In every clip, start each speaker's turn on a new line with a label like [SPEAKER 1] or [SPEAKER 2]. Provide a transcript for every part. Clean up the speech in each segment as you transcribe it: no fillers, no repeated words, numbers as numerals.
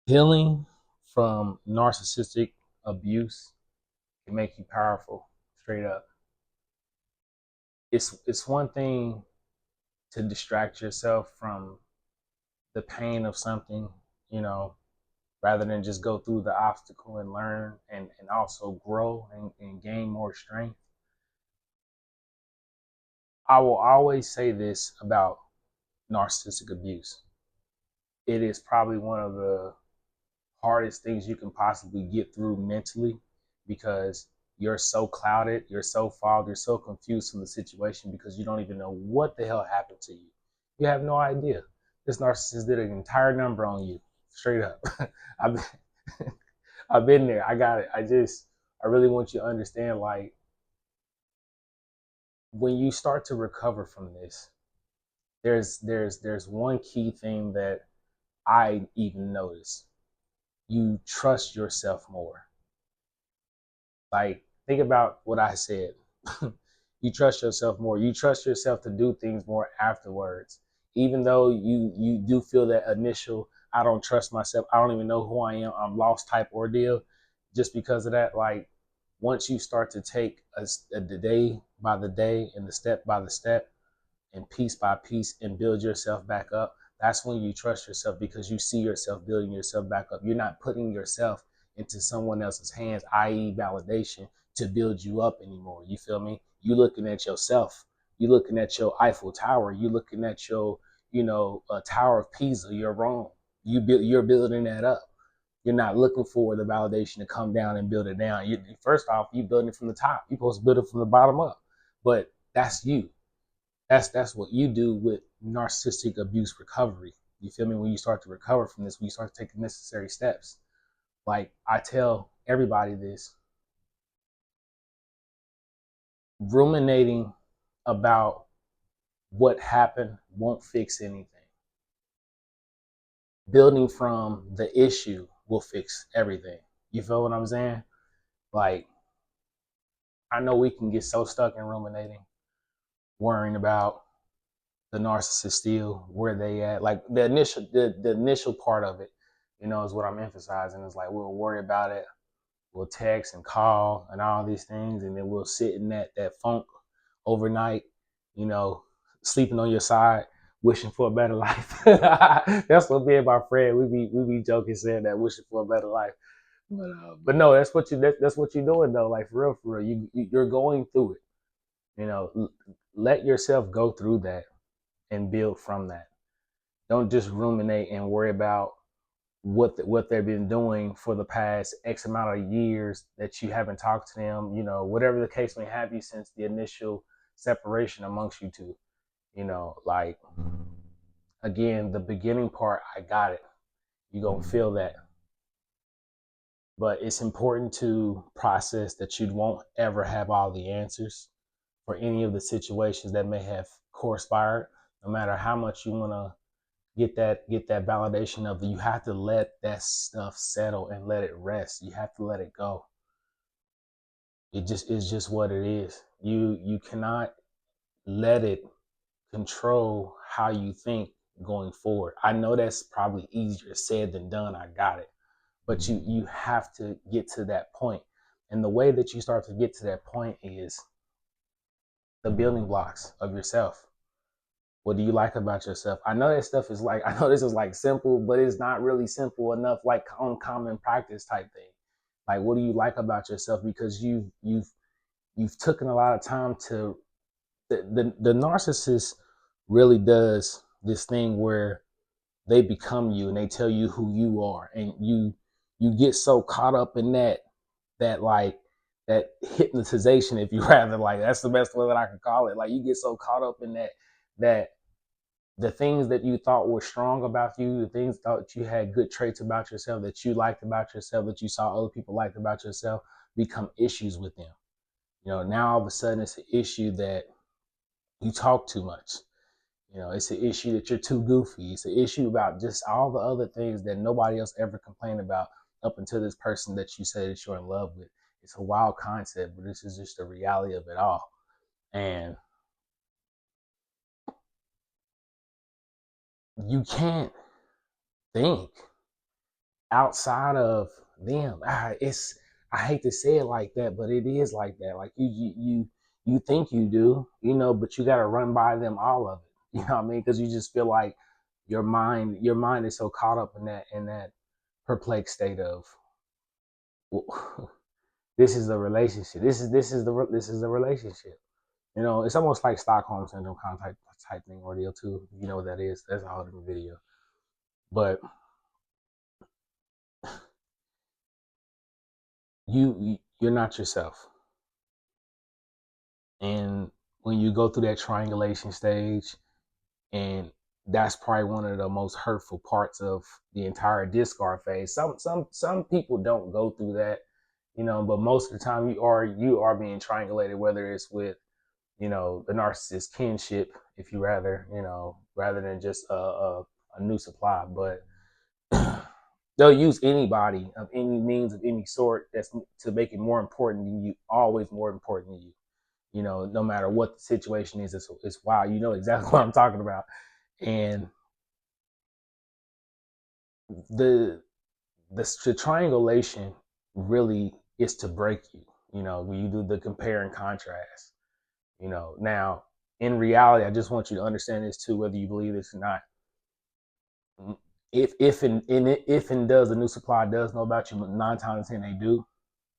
[SPEAKER 1] Healing from narcissistic abuse can make you powerful, straight up. It's one thing to distract yourself from the pain of something, you know, rather than just go through the obstacle and learn and also grow and gain more strength. I will always say this about narcissistic abuse. It is probably one of the hardest things you can possibly get through mentally because you're so clouded, you're so fogged, you're so confused from the situation because you don't even know what the hell happened to you. You have no idea. This narcissist did an entire number on you, straight up. I've been, I've been there. I got it. I really want you to understand, like, when you start to recover from this, there's one key thing that I even noticed. You trust yourself more. Like, think about what I said. You trust yourself more. You trust yourself to do things more afterwards. Even though you do feel that initial, I don't trust myself, I don't even know who I am, I'm lost type ordeal. Just because of that, like, once you start to take the day by the day and the step by the step and piece by piece and build yourself back up, that's when you trust yourself because you see yourself building yourself back up. You're not putting yourself into someone else's hands, i.e., validation, to build you up anymore. You feel me? You looking at yourself. You looking at your Eiffel Tower. You looking at your, Tower of Pisa. You're wrong. You're building that up. You're not looking for the validation to come down and build it down. First off, you building it from the top. You're supposed to build it from the bottom up. But that's you. That's what you do with narcissistic abuse recovery. You feel me? When you start to recover from this, when you start to take the necessary steps. Like, I tell everybody this, ruminating about what happened won't fix anything. Building from the issue will fix everything. You feel what I'm saying? Like, I know we can get so stuck in ruminating, worrying about the narcissist still, where they at. Like, the initial part of it, is what I'm emphasizing. Is like, we'll worry about it, we'll text and call and all these things, and then we'll sit in that funk overnight, you know, sleeping on your side, wishing for a better life. That's what me and my friend, we be joking, saying that, wishing for a better life. But no, that's what you're doing though. Like, for real, you're going through it. Let yourself go through that and build from that. Don't just ruminate and worry about what they've been doing for the past X amount of years that you haven't talked to them, whatever the case may have you since the initial separation amongst you two. Like, again, the beginning part, I got it. You're gonna feel that. But it's important to process that you won't ever have all the answers for any of the situations that may have corresponded, no matter how much you wanna get that validation of you have to let that stuff settle and let it rest. You have to let it go. It just is just what it is. You cannot let it control how you think going forward. I know that's probably easier said than done. I got it. But you have to get to that point. And the way that you start to get to that point is the building blocks of yourself. What do you like about yourself? I know that stuff is like, I know this is like simple, but it's not really simple enough, like on common practice type thing. Like, what do you like about yourself? Because you've taken a lot of time to, the narcissist really does this thing where they become you and they tell you who you are, and you get so caught up in that like that hypnotization, if you rather, like, that's the best way that I can call it. Like, you get so caught up in that the things that you thought were strong about you, the things that you had good traits about yourself, that you liked about yourself, that you saw other people liked about yourself, become issues with them. Now all of a sudden it's an issue that you talk too much. It's an issue that you're too goofy. It's an issue about just all the other things that nobody else ever complained about up until this person that you say that you're in love with. It's a wild concept, but this is just the reality of it all. And you can't think outside of them. I hate to say it like that, but it is like that. Like you think you do, but you got to run by them all of it. You know what I mean? Because you just feel like your mind is so caught up in that perplexed state of, well, this is the relationship. This is the relationship. It's almost like Stockholm syndrome kind of type thing ordeal too. You know what that is? That's a whole different video. But you're not yourself. And when you go through that triangulation stage, and that's probably one of the most hurtful parts of the entire discard phase. Some people don't go through that, but most of the time you are being triangulated, whether it's with the narcissist kinship, if you rather than just a new supply. But they'll use anybody of any means of any sort that's to make it more important than you, always more important than you. No matter what the situation is, it's wow, you know exactly what I'm talking about. And the the triangulation really is to break you. When you do the compare and contrast. Now in reality, I just want you to understand this too, whether you believe this or not. If and does the new supply does know about you, 9 times 10 they do.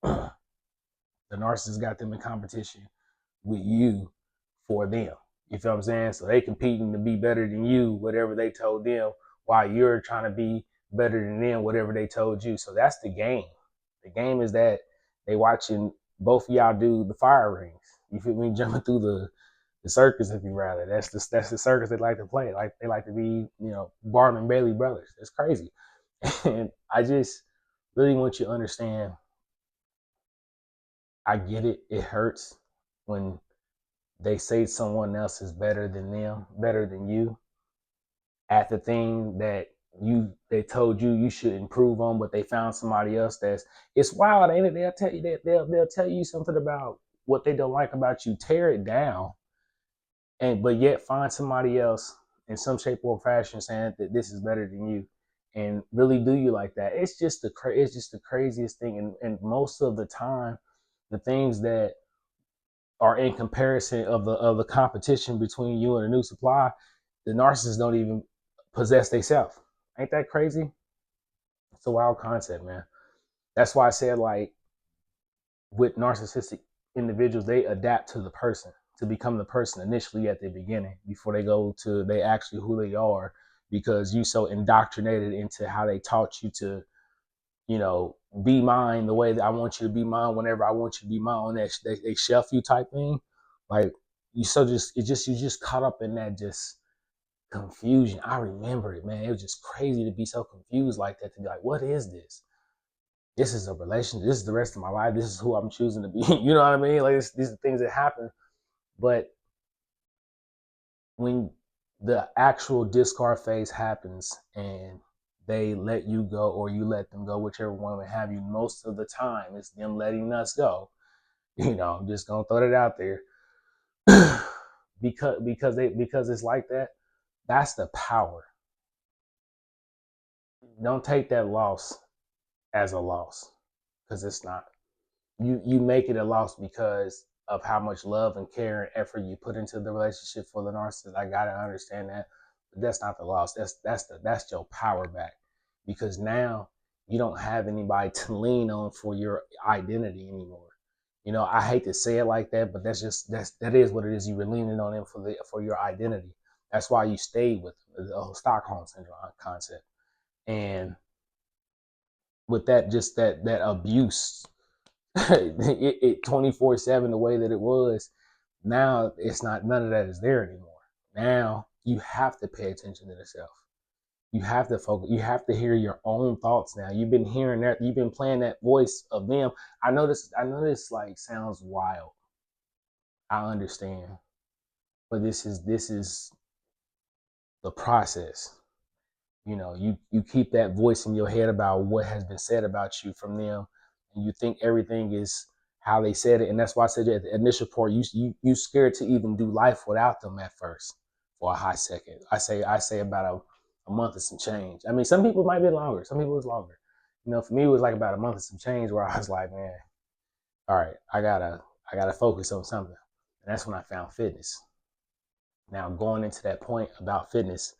[SPEAKER 1] The narcissist got them in competition with you for them. You feel what I'm saying? So they competing to be better than you, whatever they told them, while you're trying to be better than them, whatever they told you. So that's the game. The game is that they watching both of y'all do the fire rings. You feel me? Jumping through the circus, if you rather. That's the circus they like to play. Like they like to be, Barnum and Bailey brothers. It's crazy. And I just really want you to understand. I get it. It hurts when they say someone else is better than them, better than you at the thing that they told you should improve on, but they found somebody else it's wild, ain't it? They'll tell you that they'll tell you something about what they don't like about you, tear it down, but yet find somebody else in some shape or fashion saying that this is better than you, and really do you like that. It's just the craziest thing, and most of the time, the things that are in comparison of the competition between you and a new supply, the narcissists don't even possess themselves. Ain't that crazy? It's a wild concept, man. That's why I said, like, with narcissistic individuals, they adapt to the person to become the person initially at the beginning before they go to they actually who they are, because you so indoctrinated into how they taught you to, be mine the way that I want you to be mine whenever I want you to be mine on that they shelf you type thing. Like you just caught up in that just confusion. I remember it, man. It was just crazy to be so confused like that, to be like, what is this? This is a relationship. This is the rest of my life. This is who I'm choosing to be. You know what I mean? Like these are things that happen. But when the actual discard phase happens and they let you go or you let them go, whichever one would have you, most of the time it's them letting us go. I'm just gonna throw it out there. because it's like that. That's the power. Don't take that loss as a loss, because it's not. You make it a loss because of how much love and care and effort you put into the relationship for the narcissist. I gotta understand that, but that's not the loss. That's your power back, because now you don't have anybody to lean on for your identity anymore. I hate to say it like that, but that is what it is. You were leaning on them for your identity. That's why you stayed with them, the whole Stockholm syndrome concept. And with that, just that abuse, it 24/7 the way that it was. Now it's not, none of that is there anymore. Now you have to pay attention to yourself. You have to focus. You have to hear your own thoughts. Now you've been hearing that. You've been playing that voice of them. I know this like sounds wild. I understand, but this is the process. You keep that voice in your head about what has been said about you from them, and you think everything is how they said it. And that's why I said at the initial part, you scared to even do life without them at first for a hot second. I say about a month and some change. I mean, some people might be longer, some people it's longer. For me, it was like about a month and some change where I was like, man, all right, I gotta focus on something. And that's when I found fitness. Now, going into that point about fitness,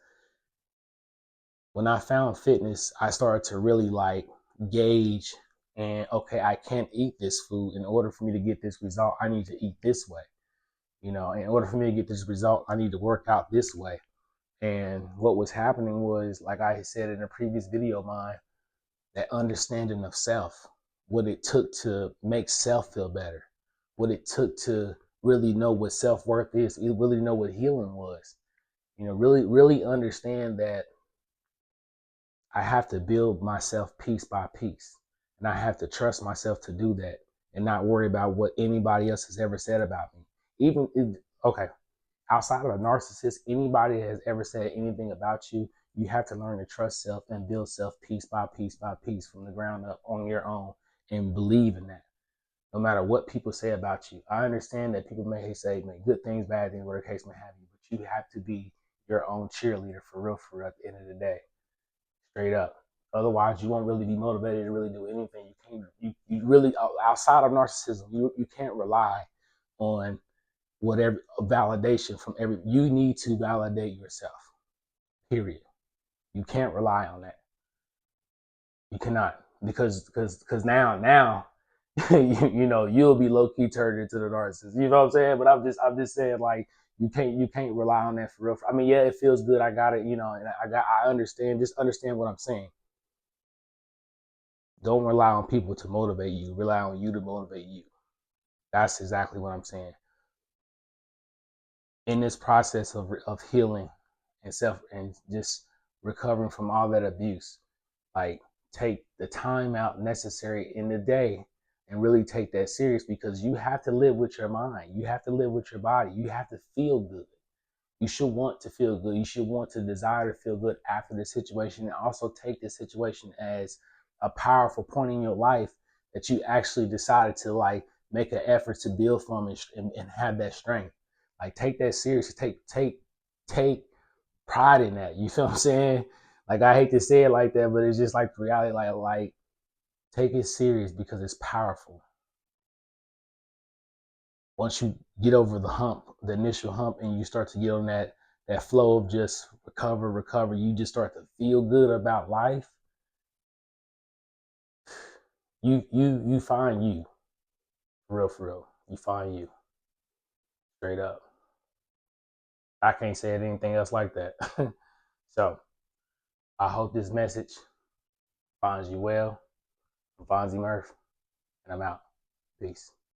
[SPEAKER 1] when I found fitness, I started to really like gauge and okay, I can't eat this food. In order for me to get this result, I need to eat this way. In order for me to get this result, I need to work out this way. And what was happening was, like I said in a previous video of mine, that understanding of self, what it took to make self feel better, what it took to really know what self-worth is, really know what healing was. Really understand that I have to build myself piece by piece. And I have to trust myself to do that and not worry about what anybody else has ever said about me. Okay, outside of a narcissist, anybody that has ever said anything about you, you have to learn to trust self and build self piece by piece by piece from the ground up on your own and believe in that. No matter what people say about you. I understand that people may say good things, bad things, whatever the case may have you, but you have to be your own cheerleader for real at the end of the day. Straight up. Otherwise, you won't really be motivated to really do anything. You can't. You really outside of narcissism, you can't rely on whatever validation from every. You need to validate yourself. Period. You can't rely on that. You cannot because now you'll be low key turned into the narcissist. You know what I'm saying? But I'm just saying like you can't rely on that for real. I mean, yeah, it feels good. I got it. And I understand. Just understand what I'm saying. Don't rely on people to motivate you. Rely on you to motivate you. That's exactly what I'm saying. In this process of healing and just recovering from all that abuse, like take the time out necessary in the day and really take that serious because you have to live with your mind. You have to live with your body. You have to feel good. You should want to feel good. You should want to desire to feel good after the situation and also take this situation as a powerful point in your life that you actually decided to like make an effort to build from and have that strength. Like take that seriously. Take pride in that. You feel what I'm saying? Like I hate to say it like that, but it's just like the reality. Like take it serious because it's powerful. Once you get over the initial hump, and you start to get on that flow of just recover, you just start to feel good about life. You find you for real. You find you straight up. I can't say anything else like that. So I hope this message finds you well. I'm Fonzie Murph, and I'm out. Peace.